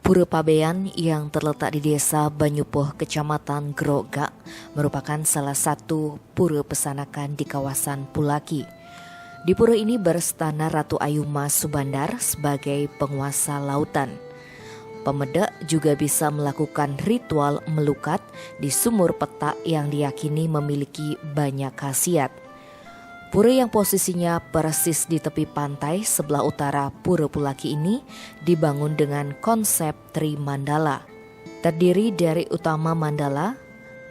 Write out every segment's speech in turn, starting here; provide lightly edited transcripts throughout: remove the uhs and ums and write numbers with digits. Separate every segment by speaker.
Speaker 1: Pura Pabean yang terletak di desa Banyupoh, Kecamatan Grogak, merupakan salah satu pura pesanakan di kawasan Pulaki. Di pura ini berstana Ratu Ayuma Subandar sebagai penguasa lautan. Pemedak juga bisa melakukan ritual melukat di sumur petak yang diyakini memiliki banyak khasiat. Pura yang posisinya persis di tepi pantai sebelah utara Pura Pulaki ini dibangun dengan konsep Tri Mandala. Terdiri dari Utama Mandala,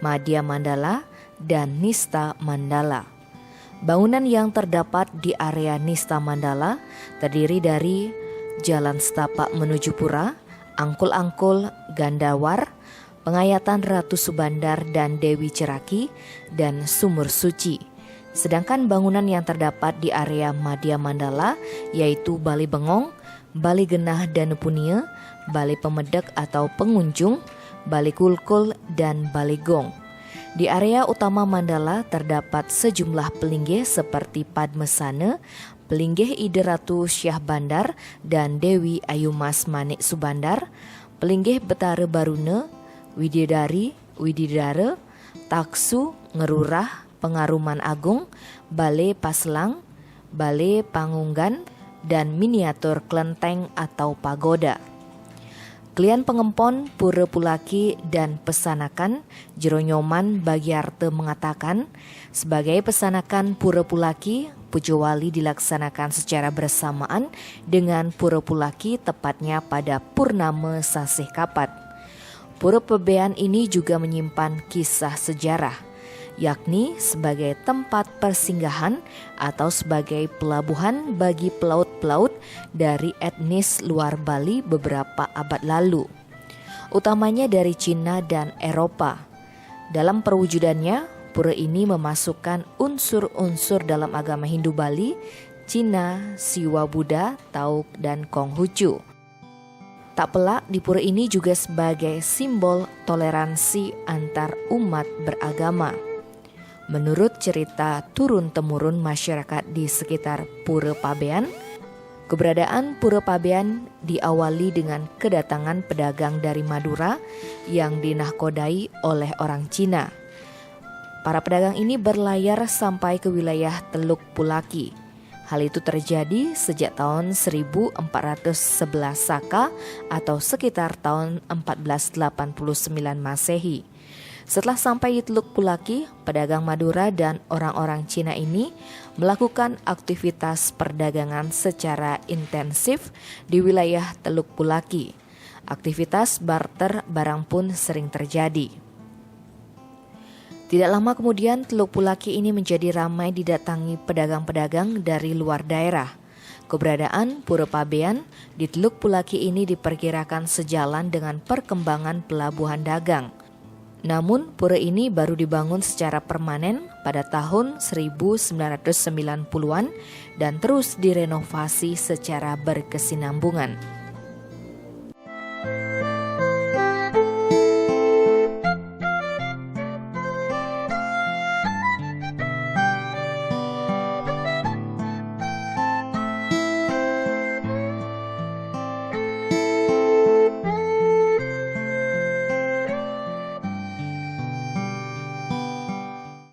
Speaker 1: Madhya Mandala, dan Nista Mandala. Bangunan yang terdapat di area Nista Mandala terdiri dari jalan setapak menuju pura, angkul-angkul Gandawar, pengayatan Ratu Subandar dan Dewi Ceraki, dan sumur suci. Sedangkan bangunan yang terdapat di area Madhya Mandala yaitu Bali Bengong, Bali Genah dan Punia, Bali Pemedek atau pengunjung, Bali Kulkul, dan Bali Gong. Di area utama Mandala terdapat sejumlah pelinggih seperti Padmasana, pelinggih Ide Ratu Syah Bandar dan Dewi Ayumas Manik Subandar, pelinggih Betara Baruna, Wididari, Wididara, Taksu, Ngerurah, Pengaruman Agung, Bale Paslang, Bale Pangunggan, dan miniatur kelenteng atau pagoda. Klian Pengempon Pura Pulaki dan Pesanakan Jero Nyoman Bagiarte mengatakan, sebagai pesanakan Pura Pulaki, Pujo Wali dilaksanakan secara bersamaan dengan Pura Pulaki tepatnya pada Purnama Sasih Kapat. Pura Pabean ini juga menyimpan kisah sejarah, yakni sebagai tempat persinggahan atau sebagai pelabuhan bagi pelaut-pelaut dari etnis luar Bali beberapa abad lalu, utamanya dari Cina dan Eropa. Dalam perwujudannya, pura ini memasukkan unsur-unsur dalam agama Hindu Bali, Cina, Siwa Buddha, Tauk, dan Konghucu. Tak pelak, di pura ini juga sebagai simbol toleransi antar umat beragama. Menurut cerita turun-temurun masyarakat di sekitar Pura Pabean, keberadaan Pura Pabean diawali dengan kedatangan pedagang dari Madura yang dinahkodai oleh orang Cina. Para pedagang ini berlayar sampai ke wilayah Teluk Pulaki. Hal itu terjadi sejak tahun 1411 Saka atau sekitar tahun 1489 Masehi. Setelah sampai di Teluk Pulaki, pedagang Madura dan orang-orang Cina ini melakukan aktivitas perdagangan secara intensif di wilayah Teluk Pulaki. Aktivitas barter barang pun sering terjadi. Tidak lama kemudian, Teluk Pulaki ini menjadi ramai didatangi pedagang-pedagang dari luar daerah. Keberadaan Pura Pabean di Teluk Pulaki ini diperkirakan sejalan dengan perkembangan pelabuhan dagang. Namun, pura ini baru dibangun secara permanen pada tahun 1990-an dan terus direnovasi secara berkesinambungan.